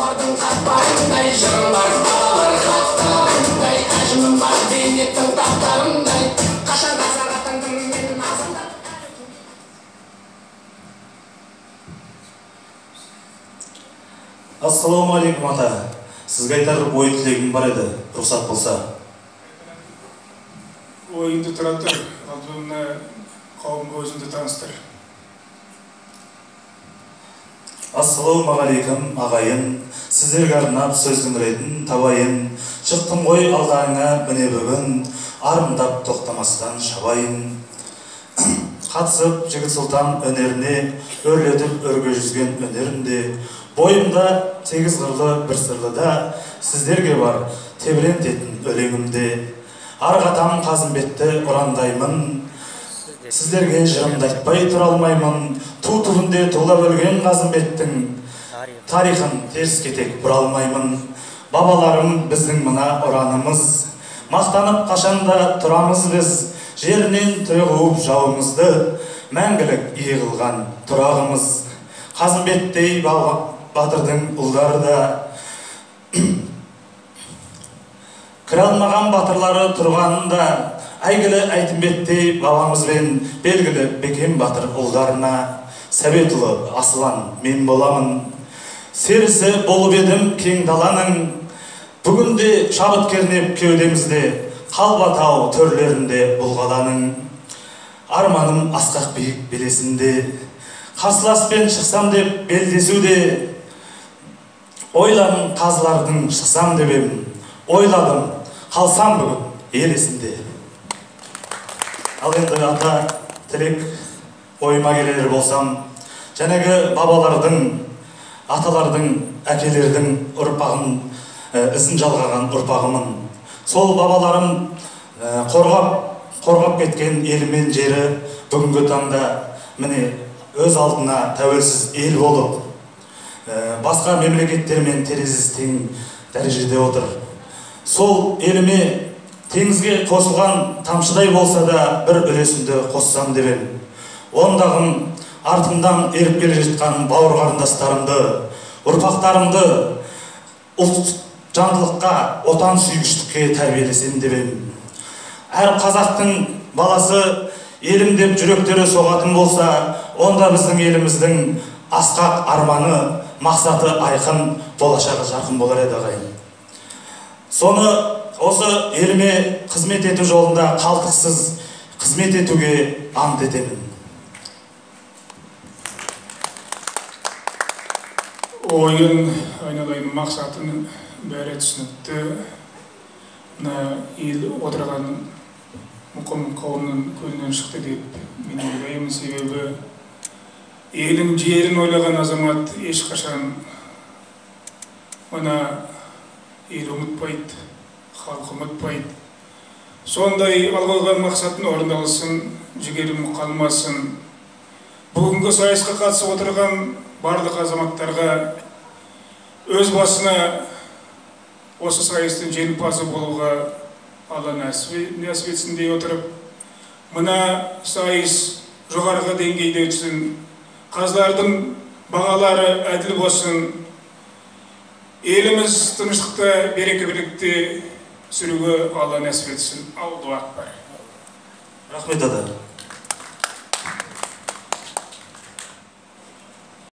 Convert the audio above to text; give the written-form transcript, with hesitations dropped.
Таулардың қатпарындай жырым бар, балалар хаттарындай, әжімім бар бейнеттің тақтарындай. Қашан қазақ атандым мен азамат. Ассалаумағалейкум ата. Сізге айтар ой тілегім бар еді, рұқсат болса. Ойыңды тұра тұр, алдыңа қауымға өзіңді таныстыр. Ассалаумағалейкум ағайын, сіздерге арнап сөздің ретін табайын. Шықтым ғой алдарыңа міне бүгін, арымдап тоқтамастан шабайын. Қатысып жігіт сұлтан өнеріне, өрлетіп өрге жүзген өнерінде, бойымда тегіз қырлы бір сырлы да, сіздерге бар тебірентетін өлеңімде. Арғатам Қазымбетті ұрандаймын, сіздерге жырымды айтпай тұра алмаймын. Ту түбінде тулап өлген Қазымбеттің тарихын теріс кетек бұра алмаймын. Бабаларым біздің мына ұранымыз, мақтанып қашанда тұрамыз біз, жерінен тұйғып жауымызды, мәңгілік иығылған тұрағымыз. Қазымбеттей батырдың ұлдары да, кіре алмаған батырлары тұрғанында, әйгілі Әйтімбеттей бабамызбен белгілі Бекен батыр ұлдарына, Сәбетұлы Асылан мен боламын. Серісі болып едім кең даланың, бүгінде шабыт кернеп кеудемізде, қалбатау төрлерінде бұл қаланың. Арманым асқақ биік белесінде, қарсыласпен шықсам деп белдесуде, ойладым қазылардың шықсам деп ем, ойладым қалсам бүгін ел есінде. Ал енді ата тілек ойыма келер болсам, жәнегі бабалардың, аталардың, әкелердің ұрпағын, ізін жалғаған ұрпағымын. Сол бабаларым қорғап кеткен елімен жері бүгінгі таңда міне өз алдына тәуелсіз ел болып, басқа мемлекеттермен терезесі тең дәрежеде отыр. Сол еліме теңізге қосылған тамшыдай болса да бір үлесімді қоссам деп ем. Ондағым артымдан еріп келе жатқан бауыр қарындастарымды, ұрпақтарымды ұлт жандылыққа, отан сүйгіштікке тәрбиелесем деп ем. Әр қазақтың баласы елім деп жүректері соғатын болса, онда біздің еліміздің асқақ арманы, мақсаты айқын, болашағы жарқын болар еді ағайын. Соны осы еліме қызмет ету жолында қалтықсыз қызмет етуге ант етемін. Ойын, айналайын мақсатын бәрі түсінікті. Мына ел отырған мұқым қауымның көзінен шықты деп мен ойлаймын. Себебі елін жерін ойлаған азамат ешқашан мына ел ұмытпайды, халық ұмытпайды. Сондай алған мақсатын орындалсын, жігерім қалмасын. Бүгінгі сайысқа қатысып отырған барлық азаматтарға өз басына осы сайыстың жеңімпазы болуға Алла нәсіп етсін дей отырып, мына сайыс жоғарғы деңгейде өтсін, қазылардың бағалары әділ болсын, еліміз тыныштықта, береке-бірлікте сүруге Алла нәсіп етсін. Аллаху акбар. Рахмет ата.